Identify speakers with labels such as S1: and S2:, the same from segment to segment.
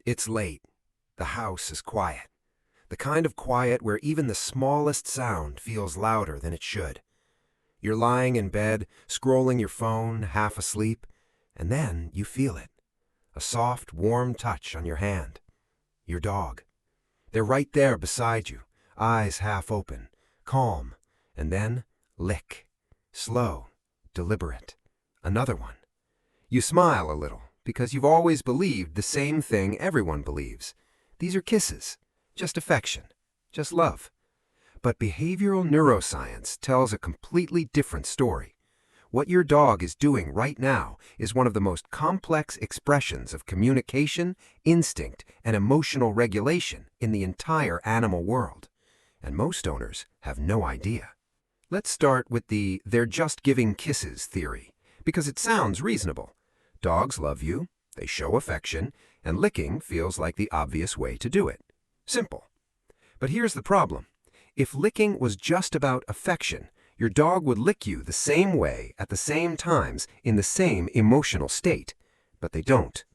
S1: It's late. The house is quiet. The kind of quiet where even the smallest sound feels louder than it should. You're lying in bed, scrolling your phone, half asleep, and then you feel it. A soft, warm touch on your hand. Your dog. They're right there beside you, eyes half open, calm, and then lick. Slow, deliberate. Another one. You smile a little, because you've always believed the same thing everyone believes. These are kisses, just affection, just love. But behavioral neuroscience tells a completely different story. What your dog is doing right now is one of the most complex expressions of communication, instinct, and emotional regulation in the entire animal world. And most owners have no idea. Let's start with the "they're just giving kisses" theory, because it sounds reasonable. Dogs love you, they show affection, and licking feels like the obvious way to do it. Simple. But here's the problem. If licking was just about affection, your dog would lick you the same way at the same times in the same emotional state. But they don't.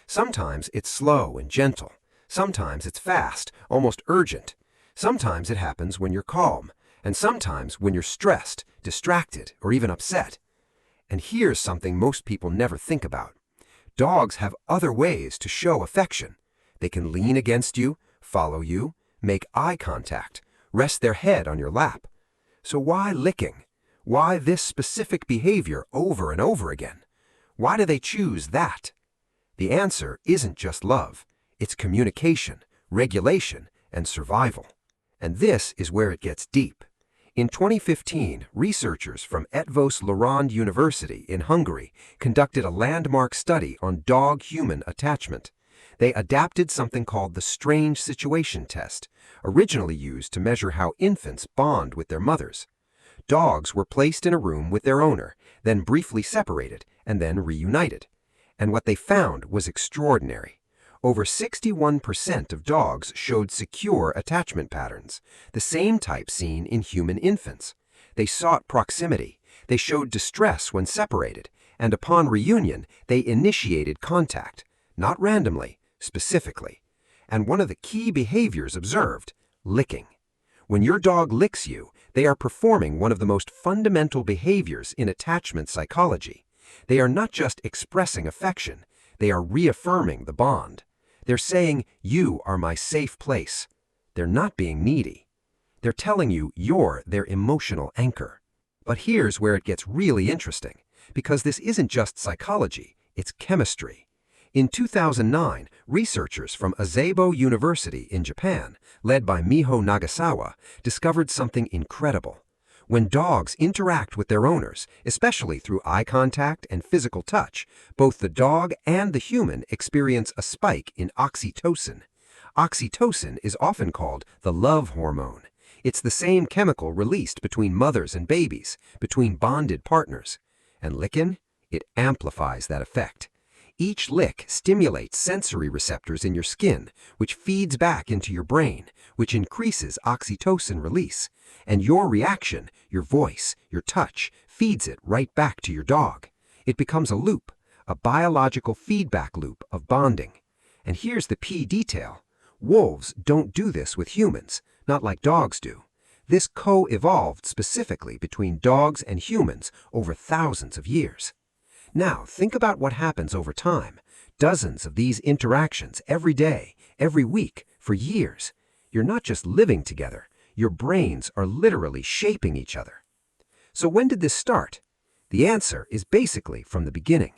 S1: Sometimes it's slow and gentle. Sometimes it's fast, almost urgent. Sometimes it happens when you're calm, and sometimes when you're stressed, distracted, or even upset. And here's something most people never think about. Dogs have other ways to show affection. They can lean against you, follow you, make eye contact, rest their head on your lap. So why licking? Why this specific behavior over and over again? Why do they choose that? The answer isn't just love. It's communication, regulation, and survival. And this is where it gets deep. In 2015, researchers from Eötvös Loránd University in Hungary conducted a landmark study on dog-human attachment. They adapted something called the strange situation test, originally used to measure how infants bond with their mothers. Dogs were placed in a room with their owner, then briefly separated, and then reunited. And what they found was extraordinary. Over 61% of dogs showed secure attachment patterns, the same type seen in human infants. They sought proximity, they showed distress when separated, and upon reunion, they initiated contact, not randomly, specifically. And one of the key behaviors observed, licking. When your dog licks you, they are performing one of the most fundamental behaviors in attachment psychology. They are not just expressing affection, they are reaffirming the bond. They're saying, "You are my safe place." They're not being needy. They're telling you you're their emotional anchor. But here's where it gets really interesting, because this isn't just psychology, it's chemistry. In 2009, researchers from Azebo University in Japan, led by Miho Nagasawa, discovered something incredible. When dogs interact with their owners, especially through eye contact and physical touch, both the dog and the human experience a spike in oxytocin. Oxytocin is often called the love hormone. It's the same chemical released between mothers and babies, between bonded partners. And licking? It amplifies that effect. Each lick stimulates sensory receptors in your skin, which feeds back into your brain, which increases oxytocin release. And your reaction, your voice, your touch, feeds it right back to your dog. It becomes a loop, a biological feedback loop of bonding. And here's the key detail. Wolves don't do this with humans, not like dogs do. This co-evolved specifically between dogs and humans over thousands of years. Now, think about what happens over time. Dozens of these interactions every day, every week, for years. You're not just living together. Your brains are literally shaping each other. So when did this start? The answer is basically from the beginning.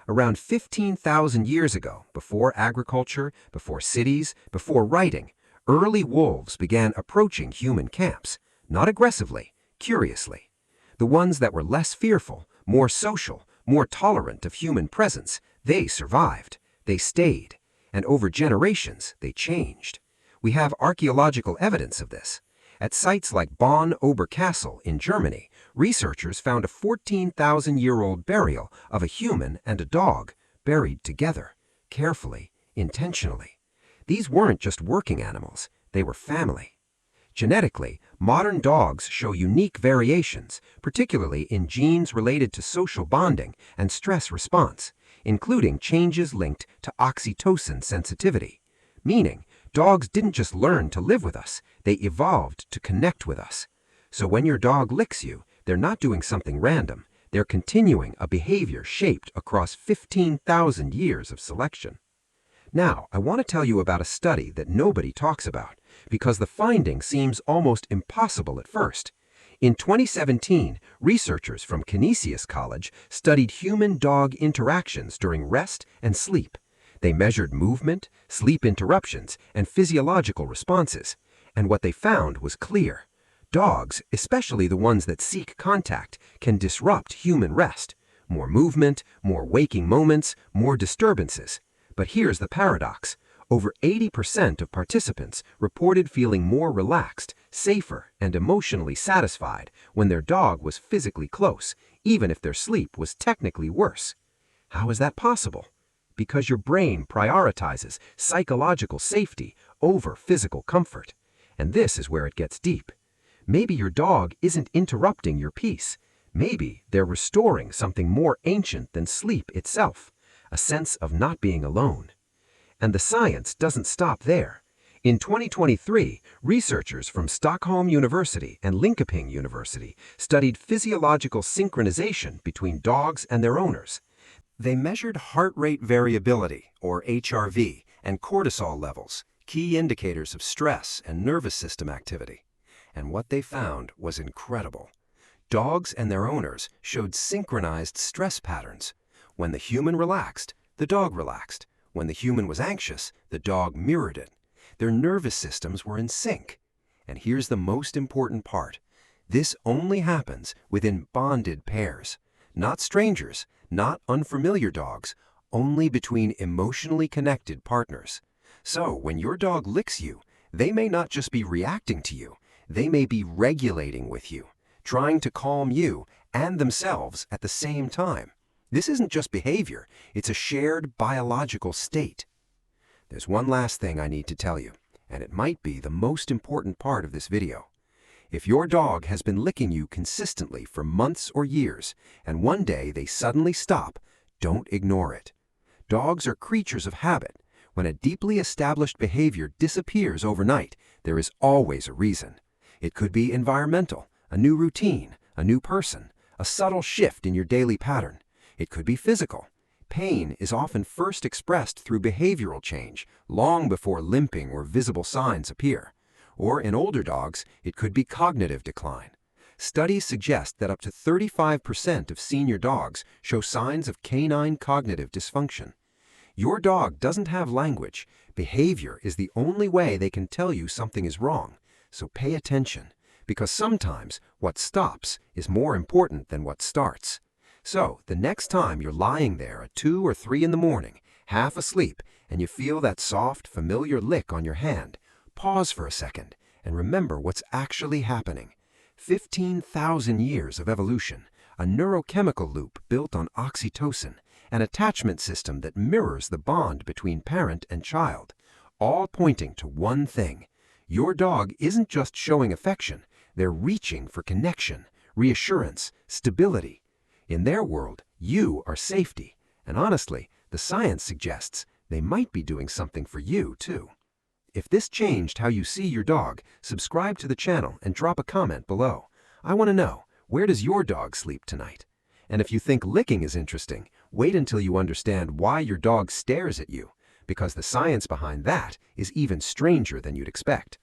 S1: Around 15,000 years ago, before agriculture, before cities, before writing, early wolves began approaching human camps, not aggressively, curiously. The ones that were less fearful, more social, more tolerant of human presence, they survived, they stayed, and over generations they changed. We have archaeological evidence of this. At sites like Bonn Ober Castle in Germany, researchers found a 14,000-year-old burial of a human and a dog buried together, carefully, intentionally. These weren't just working animals, they were family. Genetically, modern dogs show unique variations, particularly in genes related to social bonding and stress response, including changes linked to oxytocin sensitivity. Meaning, dogs didn't just learn to live with us, they evolved to connect with us. So when your dog licks you, they're not doing something random. They're continuing a behavior shaped across 15,000 years of selection. Now, I want to tell you about a study that nobody talks about, because the finding seems almost impossible at first. In 2017, researchers from Canisius College studied human-dog interactions during rest and sleep. They measured movement, sleep interruptions, and physiological responses. And what they found was clear. Dogs, especially the ones that seek contact, can disrupt human rest. More movement, more waking moments, more disturbances. But here's the paradox. Over 80% of participants reported feeling more relaxed, safer, and emotionally satisfied when their dog was physically close, even if their sleep was technically worse. How is that possible? Because your brain prioritizes psychological safety over physical comfort. And this is where it gets deep. Maybe your dog isn't interrupting your peace. Maybe they're restoring something more ancient than sleep itself, a sense of not being alone. And the science doesn't stop there. In 2023, researchers from Stockholm University and Linköping University studied physiological synchronization between dogs and their owners. They measured heart rate variability, or HRV, and cortisol levels, key indicators of stress and nervous system activity. And what they found was incredible. Dogs and their owners showed synchronized stress patterns. When the human relaxed, the dog relaxed. When the human was anxious, the dog mirrored it. Their nervous systems were in sync. And here's the most important part. This only happens within bonded pairs. Not strangers, not unfamiliar dogs, only between emotionally connected partners. So when your dog licks you, they may not just be reacting to you. They may be regulating with you, trying to calm you and themselves at the same time. This isn't just behavior, it's a shared biological state. There's one last thing I need to tell you, and it might be the most important part of this video. If your dog has been licking you consistently for months or years, and one day they suddenly stop, don't ignore it. Dogs are creatures of habit. When a deeply established behavior disappears overnight, there is always a reason. It could be environmental, a new routine, a new person, a subtle shift in your daily pattern. It could be physical. Pain is often first expressed through behavioral change, long before limping or visible signs appear. Or in older dogs, it could be cognitive decline. Studies suggest that up to 35% of senior dogs show signs of canine cognitive dysfunction. Your dog doesn't have language. Behavior is the only way they can tell you something is wrong. So pay attention, because sometimes what stops is more important than what starts. So the next time you're lying there at 2 or 3 in the morning, half asleep, and you feel that soft, familiar lick on your hand, pause for a second and remember what's actually happening. 15,000 years of evolution, a neurochemical loop built on oxytocin, an attachment system that mirrors the bond between parent and child, all pointing to one thing. Your dog isn't just showing affection, they're reaching for connection, reassurance, stability. In their world, you are safety, and honestly, the science suggests they might be doing something for you too. If this changed how you see your dog, subscribe to the channel and drop a comment below. I want to know, where does your dog sleep tonight? And if you think licking is interesting, wait until you understand why your dog stares at you, because the science behind that is even stranger than you'd expect.